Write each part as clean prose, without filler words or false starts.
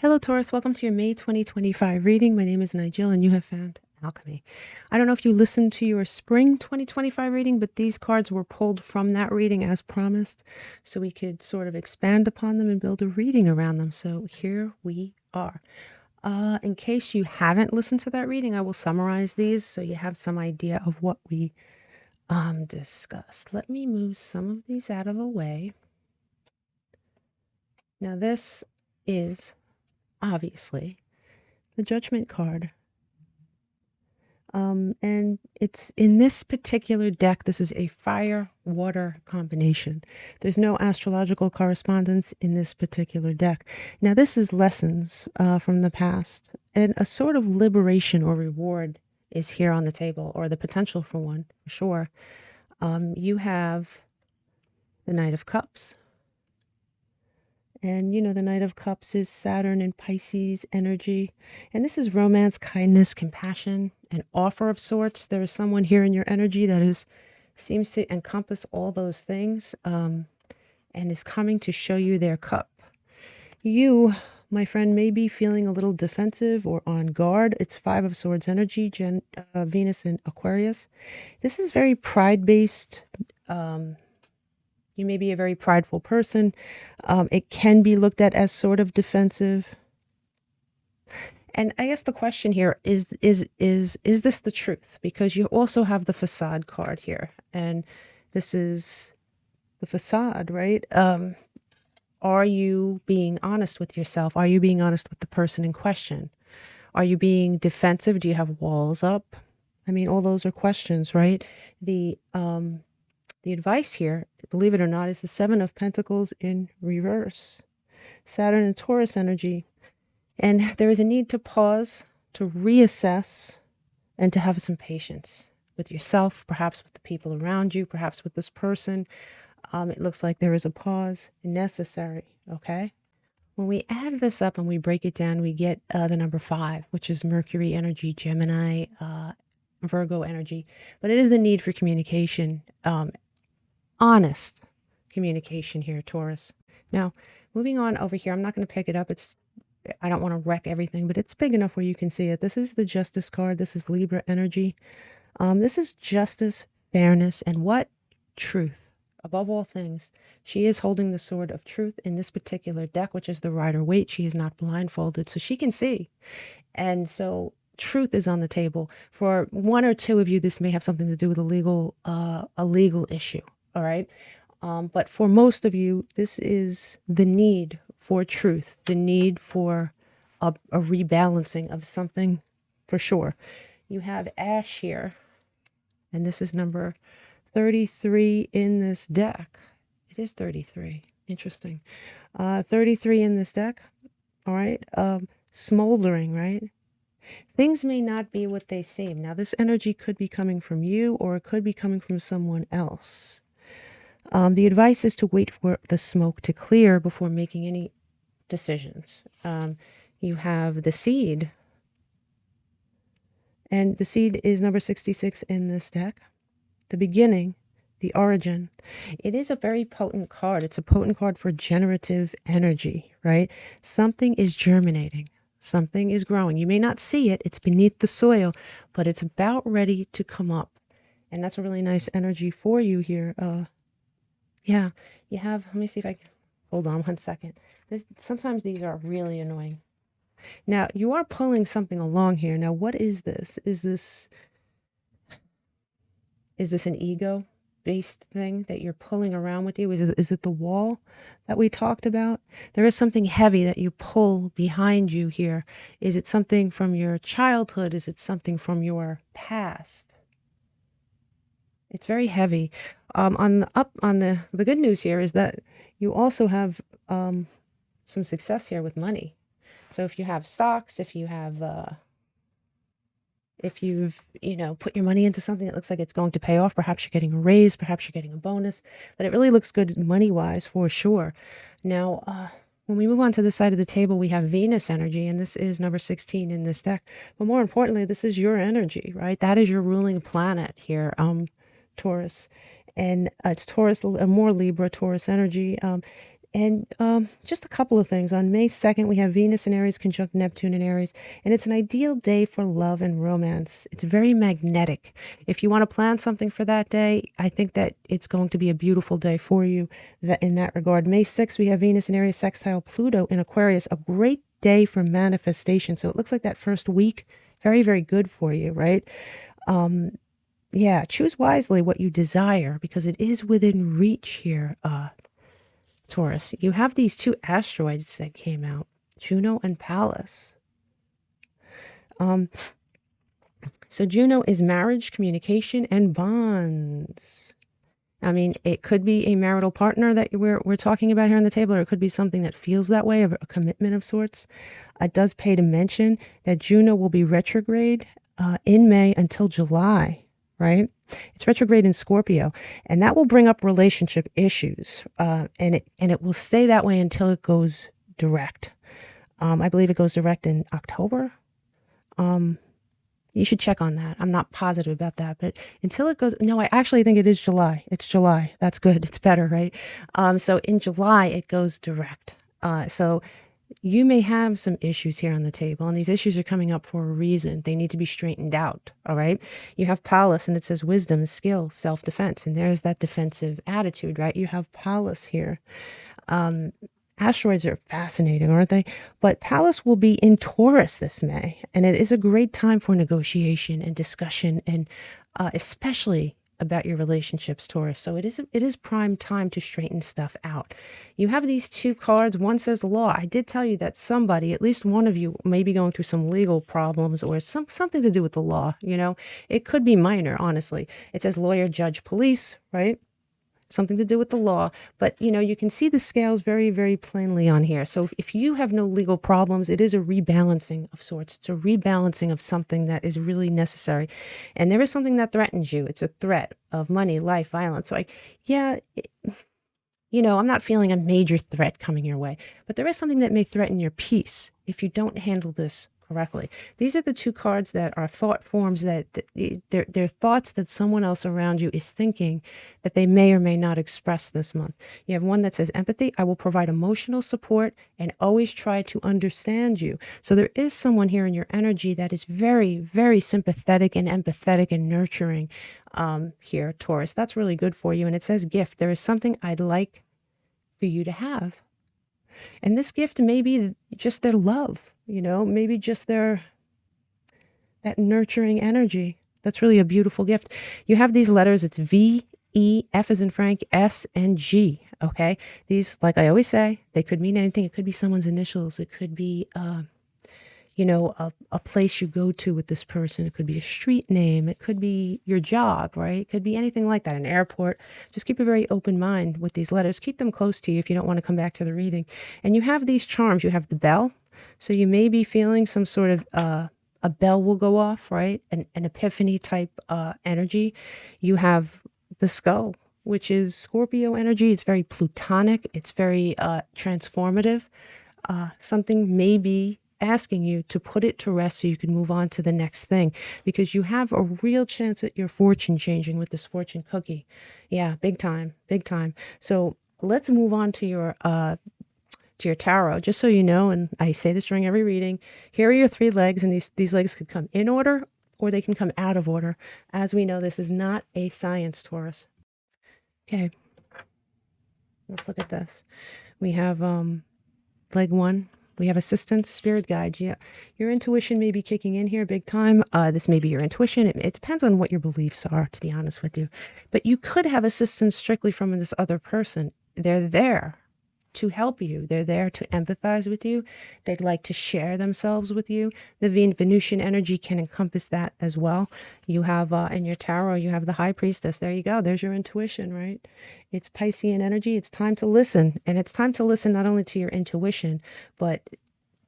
Hello, Taurus. Welcome to your May 2025 reading. My name is Nigel, and you have found Alchemy. I don't know if you listened to your spring 2025 reading, but these cards were pulled from that reading as promised, so we could sort of expand upon them and build a reading around them. So here we are. In case you haven't listened to that reading, I will summarize these so you have some idea of what we discussed. Let me move some of these out of the way. Now, this is obviously the Judgment card. And it's in this particular deck, this is a fire-water combination. There's no astrological correspondence in this particular deck. Now, this is lessons from the past, and a sort of liberation or reward is here on the table, or the potential for one, for sure. You have the Knight of Cups. And, you know, the Knight of Cups is Saturn and Pisces energy. And this is romance, kindness, compassion, an offer of sorts. There is someone here in your energy that seems to encompass all those things and is coming to show you their cup. You, my friend, may be feeling a little defensive or on guard. It's Five of Swords energy, Venus and Aquarius. This is very pride-based. You may be a very prideful person. It can be looked at as sort of defensive. And I guess the question here is this the truth? Because you also have the facade card here, and this is the facade, right? Are you being honest with yourself? Are you being honest with the person in question? Are you being defensive? Do you have walls up? I mean, all those are questions, right? The advice here, believe it or not, is the Seven of Pentacles in reverse. Saturn and Taurus energy. And there is a need to pause, to reassess, and to have some patience with yourself, perhaps with the people around you, perhaps with this person. It looks like there is a pause necessary, okay? When we add this up and we break it down, we get the number 5, which is Mercury energy, Gemini, Virgo energy. But it is the need for communication, honest communication here, Taurus. Now, moving on over here, I'm not going to pick it up. I don't want to wreck everything, but it's big enough where you can see it. This is the Justice card. This is Libra energy. This is justice, fairness, and what? Truth. Above all things, she is holding the sword of truth in this particular deck, which is the Rider-Waite. She is not blindfolded, so she can see. And so truth is on the table. For one or two of you, this may have something to do with a legal issue. All right. But for most of you, this is the need for truth, the need for a rebalancing of something, for sure. You have Ash here, and this is number 33 in this deck. It is 33. Interesting. 33 in this deck. All right. Smoldering, right? Things may not be what they seem. Now, this energy could be coming from you, or it could be coming from someone else. The advice is to wait for the smoke to clear before making any decisions. You have the Seed, and the Seed is number 66 in this deck. The beginning, the origin. It is a very potent card. It's a potent card for generative energy, right? Something is germinating. Something is growing. You may not see it. It's beneath the soil, but it's about ready to come up. And that's a really nice energy for you here. Yeah, you have, let me see if I can, hold on one second. Sometimes these are really annoying. Now, you are pulling something along here. Now, what is this? Is this an ego-based thing that you're pulling around with you? Is it the wall that we talked about? There is something heavy that you pull behind you here. Is it something from your childhood? Is it something from your past? It's very heavy. The good news here is that you also have some success here with money. So if you have stocks, if you've put your money into something that looks like it's going to pay off, perhaps you're getting a raise, perhaps you're getting a bonus, but it really looks good money-wise for sure. Now, when we move on to the side of the table, we have Venus energy, and this is number 16 in this deck. But more importantly, this is your energy, right? That is your ruling planet here, Taurus. And it's Taurus, more Libra, Taurus energy. And just a couple of things. On May 2nd, we have Venus in Aries conjunct Neptune in Aries, and it's an ideal day for love and romance. It's very magnetic. If you want to plan something for that day, I think that it's going to be a beautiful day for you in that regard. May 6th, we have Venus in Aries sextile Pluto in Aquarius, a great day for manifestation. So it looks like that first week, very, very good for you, right? Yeah, choose wisely what you desire because it is within reach here, Taurus. You have these two asteroids that came out, Juno and Pallas. So Juno is marriage, communication, and bonds. I mean, it could be a marital partner that we're talking about here on the table, or it could be something that feels that way, a commitment of sorts. It does pay to mention that Juno will be retrograde in May until July, right? It's retrograde in Scorpio, and that will bring up relationship issues, and it will stay that way until it goes direct. I believe it goes direct in October. You should check on that. I'm not positive about that, but until it goes, no, I actually think it is July. It's July. That's good. It's better, right? So in July, it goes direct. So you may have some issues here on the table, and these issues are coming up for a reason. They need to be straightened out, all right? You have Pallas, and it says wisdom, skill, self-defense, and there's that defensive attitude, right? You have Pallas here. Asteroids are fascinating, aren't they? But Pallas will be in Taurus this May, and it is a great time for negotiation and discussion, and especially about your relationships, Taurus. So it is prime time to straighten stuff out. You have these two cards. One says law. I did tell you that somebody, at least one of you, may be going through some legal problems or something to do with the law. You know, it could be minor, honestly. It says lawyer, judge, police, right? Something to do with the law, but you know, you can see the scales very, very plainly on here. So if you have no legal problems, it is a rebalancing of sorts. It's a rebalancing of something that is really necessary. And there is something that threatens you. It's a threat of money, life, violence. So you know, I'm not feeling a major threat coming your way, but there is something that may threaten your peace if you don't handle this correctly. These are the two cards that are thought forms that they're thoughts that someone else around you is thinking that they may or may not express this month. You have one that says empathy. I will provide emotional support and always try to understand you. So there is someone here in your energy that is very, very sympathetic and empathetic and nurturing here, Taurus. That's really good for you. And it says gift. There is something I'd like for you to have. And this gift may be just their love, you know, maybe just that nurturing energy. That's really a beautiful gift. You have these letters. It's V, E, F as in Frank, S, and G. Okay. These, like I always say, they could mean anything. It could be someone's initials. It could be, you know, a place you go to with this person. It could be a street name. It could be your job, right? It could be anything like that, an airport. Just keep a very open mind with these letters. Keep them close to you if you don't want to come back to the reading. And you have these charms. You have the bell. So you may be feeling some sort of, a bell will go off, right? An epiphany type energy. You have the skull, which is Scorpio energy. It's very plutonic. It's very transformative. Something may be asking you to put it to rest so you can move on to the next thing, because you have a real chance at your fortune changing with this fortune cookie. Yeah, big time, big time. So let's move on to your tarot, just so you know, and I say this during every reading. Here are your three legs, and these legs could come in order or they can come out of order. As we know, this is not a science, Taurus. Okay, let's look at this. We have leg one. We have assistance, spirit guides. Yeah, your intuition may be kicking in here big time. This may be your intuition. It depends on what your beliefs are, to be honest with you. But you could have assistance strictly from this other person. They're there to help you. They're there to empathize with you. They'd like to share themselves with you. The Venusian energy can encompass that as well. You have, in your tarot, you have the High Priestess. There you go. There's your intuition, right? It's Piscean energy. It's time to listen. And it's time to listen not only to your intuition, but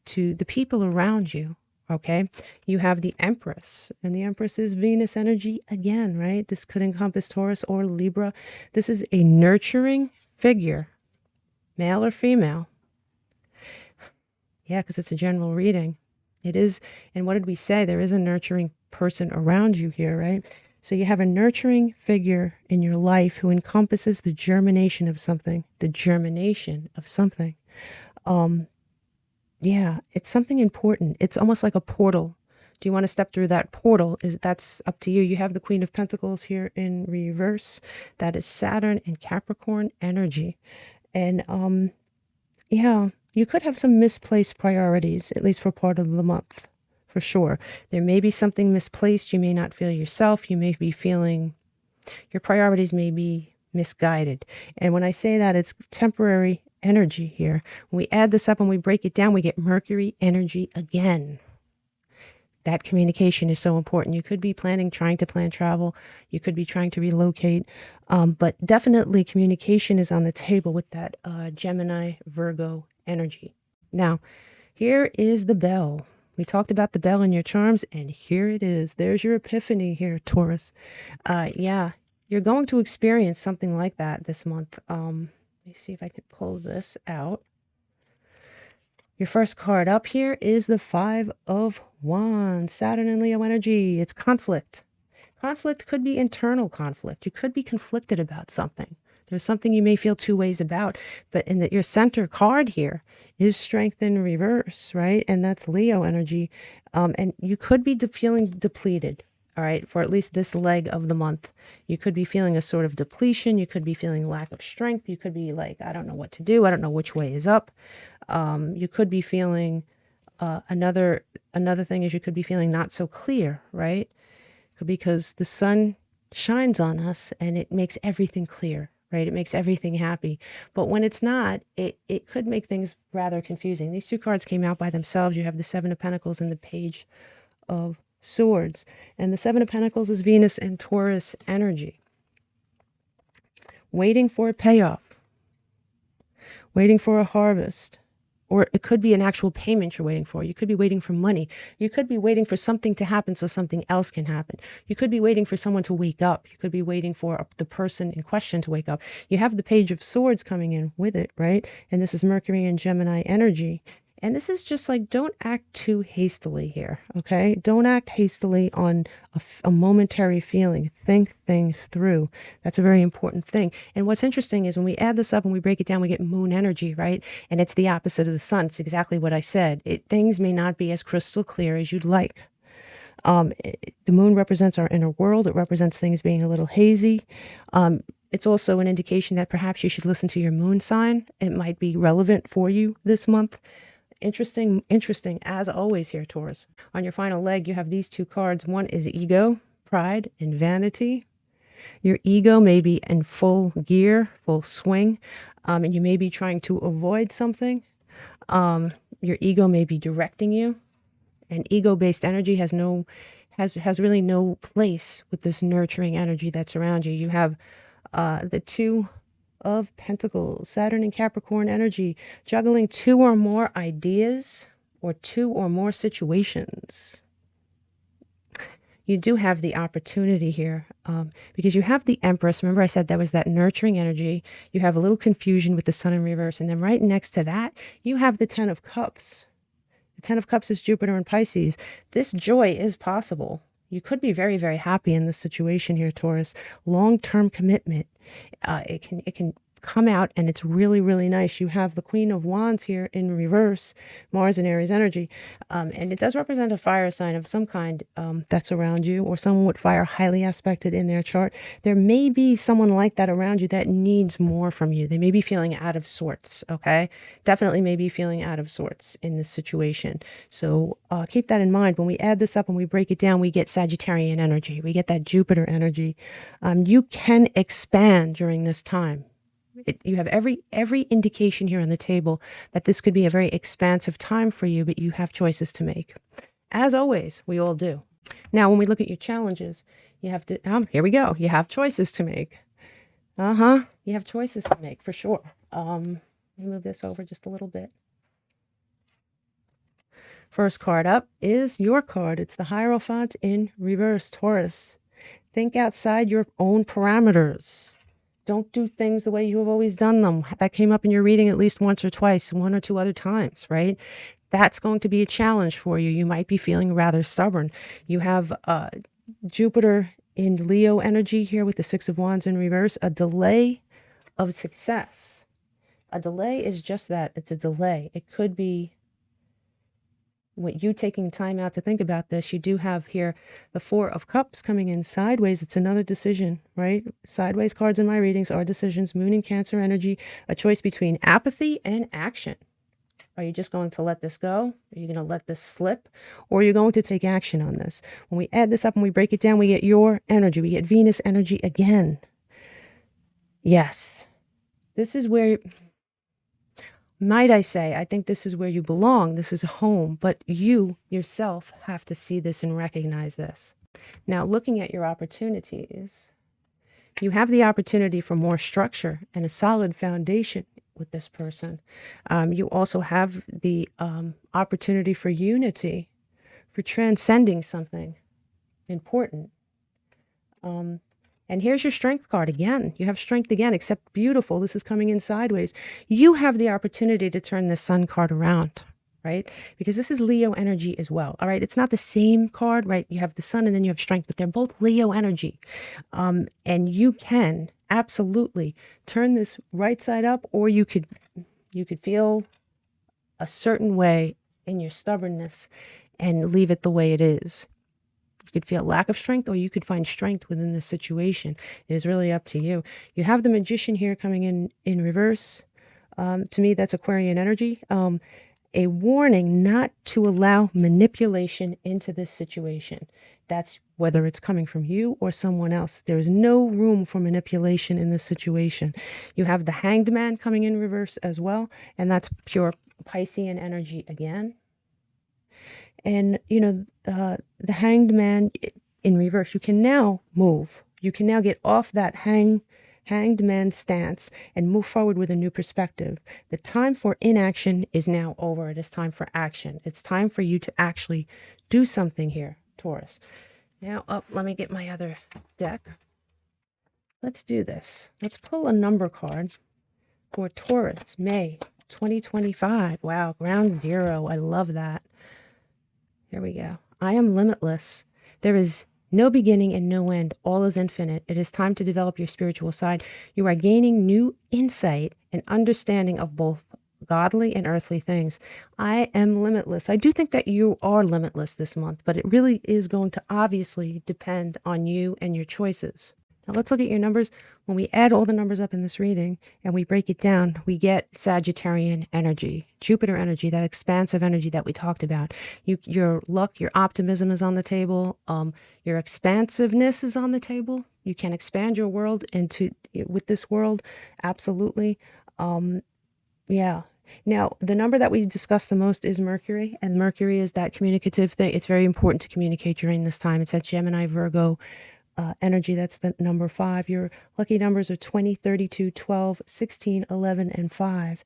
to the people around you. Okay, you have the Empress, and the Empress is Venus energy again, right? This could encompass Taurus or Libra. This is a nurturing figure, male or female. Yeah, because it's a general reading. It is, and what did we say? There is a nurturing person around you here, right? So you have a nurturing figure in your life who encompasses the germination of something, the germination of something. Yeah, it's something important. It's almost like a portal. Do you want to step through that portal? That's up to you. You have the Queen of Pentacles here in reverse. That is Saturn and Capricorn energy. And yeah, you could have some misplaced priorities, at least for part of the month, for sure. There may be something misplaced. You may not feel yourself. You may be feeling your priorities may be misguided. And when I say that, it's temporary energy here. When we add this up and we break it down, we get Mercury energy again. That communication is so important. You could be trying to plan travel. You could be trying to relocate. But definitely communication is on the table with that Gemini, Virgo energy. Now, here is the bell. We talked about the bell and your charms, and here it is. There's your epiphany here, Taurus. Yeah, you're going to experience something like that this month. Let me see if I can pull this out. Your first card up here is the Five of Wands, Saturn and Leo energy. It's conflict. Conflict could be internal conflict. You could be conflicted about something. There's something you may feel two ways about, but in that your center card here is strength in reverse, right? And that's Leo energy. And you could be feeling depleted, all right, for at least this leg of the month. You could be feeling a sort of depletion. You could be feeling lack of strength. You could be like, I don't know what to do. I don't know which way is up. You could be feeling another thing is you could be feeling not so clear, right? Because the sun shines on us and it makes everything clear, right? It makes everything happy. But when it's not, it could make things rather confusing. These two cards came out by themselves. You have the Seven of Pentacles and the Page of Swords. And the Seven of Pentacles is Venus and Taurus energy. Waiting for a payoff. Waiting for a harvest. Or it could be an actual payment you're waiting for. You could be waiting for money. You could be waiting for something to happen so something else can happen. You could be waiting for someone to wake up. You could be waiting for the person in question to wake up. You have the Page of Swords coming in with it, right? And this is Mercury and Gemini energy. And this is just like, don't act too hastily here, okay? Don't act hastily on a momentary feeling. Think things through. That's a very important thing. And what's interesting is when we add this up and we break it down, we get moon energy, right? And it's the opposite of the sun. It's exactly what I said. Things may not be as crystal clear as you'd like. The moon represents our inner world. It represents things being a little hazy. It's also an indication that perhaps you should listen to your moon sign. It might be relevant for you this month. Interesting as always here, Taurus. On your final leg, you have these two cards. One is ego, pride, and vanity. Your ego may be in full gear, full swing, and you may be trying to avoid something. Your ego may be directing you, and ego-based energy has really no place with this nurturing energy that's around you. You have the Two of Pentacles, Saturn and Capricorn energy, juggling two or more ideas or two or more situations. You do have the opportunity here because you have the Empress. Remember I said that was that nurturing energy. You have a little confusion with the Sun in reverse. And then right next to that, you have the Ten of Cups. The Ten of Cups is Jupiter and Pisces. This joy is possible. You could be very, very happy in this situation here, Taurus. Long-term commitment. It can come out and it's really, really nice. You have the Queen of Wands here in reverse, Mars and Aries energy. And it does represent a fire sign of some kind that's around you, or someone with fire highly aspected in their chart. There may be someone like that around you that needs more from you. They may be feeling out of sorts, okay? Definitely may be feeling out of sorts in this situation. So keep that in mind. When we add this up and we break it down, we get Sagittarian energy. We get that Jupiter energy. You can expand during this time. You have every indication here on the table that this could be a very expansive time for you, but you have choices to make. As always, we all do. Now, when we look at your challenges, you have to, here we go. You have choices to make. You have choices to make for sure. Let me move this over just a little bit. First card up is your card. It's the Hierophant in reverse, Taurus. Think outside your own parameters. Don't do things the way you have always done them. That came up in your reading at least once or twice, one or two other times, right? That's going to be a challenge for you. You might be feeling rather stubborn. You have Jupiter in Leo energy here with the Six of Wands in reverse, a delay of success. A delay is just that. It's a delay. It could be when you taking time out to think about this. You do have here the Four of Cups coming in sideways. It's another decision, right? Sideways cards in my readings are decisions. Moon and Cancer energy, a choice between apathy and action. Are you just going to let this go? Are you going to let this slip? Or are you going to take action on this? When we add this up and we break it down, we get your energy. We get Venus energy again. Yes. This is where, might I say, I think this is where you belong. This is home. But you yourself have to see this and recognize this. Now, looking at your opportunities, you have the opportunity for more structure and a solid foundation with this person. You also have the opportunity for unity, for transcending something important. And here's your Strength card again. You have Strength again, except beautiful. This is coming in sideways. You have the opportunity to turn the Sun card around, right? Because this is Leo energy as well. All right. It's not the same card, right? You have the Sun and then you have Strength, but they're both Leo energy. And you can absolutely turn this right side up, or you could feel a certain way in your stubbornness and leave it the way it is. You could feel lack of strength, or you could find strength within this situation. It is really up to you. You have the Magician here coming in reverse. To me, that's Aquarian energy. A warning not to allow manipulation into this situation. That's whether it's coming from you or someone else. There is no room for manipulation in this situation. You have the Hanged Man coming in reverse as well, and that's pure Piscean energy again. And, you know, the Hanged Man in reverse, you can now move. You can now get off that hanged man stance and move forward with a new perspective. The time for inaction is now over. It is time for action. It's time for you to actually do something here, Taurus. Now, let me get my other deck. Let's do this. Let's pull a number card for Taurus, May 2025. Wow, ground zero. I love that. Here we go. I am limitless. There is no beginning and no end. All is infinite. It is time to develop your spiritual side. You are gaining new insight and understanding of both godly and earthly things. I am limitless. I do think that you are limitless this month, but it really is going to obviously depend on you and your choices. Now let's look at your numbers. When we add all the numbers up in this reading and we break it down, we get Sagittarian energy, Jupiter energy, that expansive energy that we talked about. Your luck, your optimism is on the table. Your expansiveness is on the table. You can expand your world with this world. Absolutely. Yeah. Now, the number that we discuss the most is Mercury, and Mercury is that communicative thing. It's very important to communicate during this time. It's that Gemini, Virgo, energy. That's the number 5. Your lucky numbers are 20, 32, 12, 16, 11, and 5.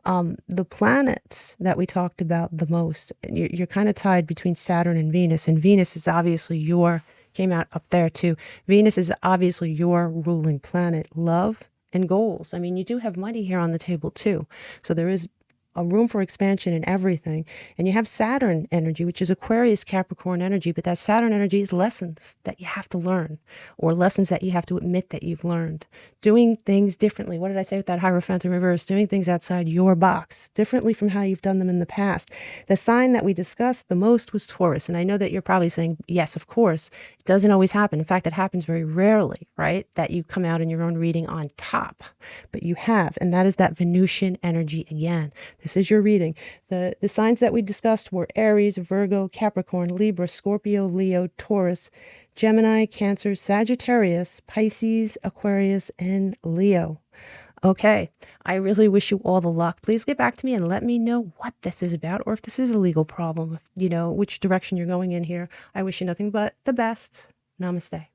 The planets that we talked about the most, you're kind of tied between Saturn and Venus is obviously came out up there too. Venus is obviously your ruling planet, love and goals. I mean, you do have money here on the table too. So there is a room for expansion in everything. And you have Saturn energy, which is Aquarius, Capricorn energy, but that Saturn energy is lessons that you have to learn, or lessons that you have to admit that you've learned. Doing things differently. What did I say with that Hierophant in reverse? Doing things outside your box, differently from how you've done them in the past. The sign that we discussed the most was Taurus. And I know that you're probably saying, yes, of course. It doesn't always happen. In fact, it happens very rarely, right? That you come out in your own reading on top. But you have, and that is that Venusian energy again. This is your reading. The signs that we discussed were Aries, Virgo, Capricorn, Libra, Scorpio, Leo, Taurus, Gemini, Cancer, Sagittarius, Pisces, Aquarius, and Leo. Okay, I really wish you all the luck. Please get back to me and let me know what this is about, or if this is a legal problem, which direction you're going in here. I wish you nothing but the best. Namaste.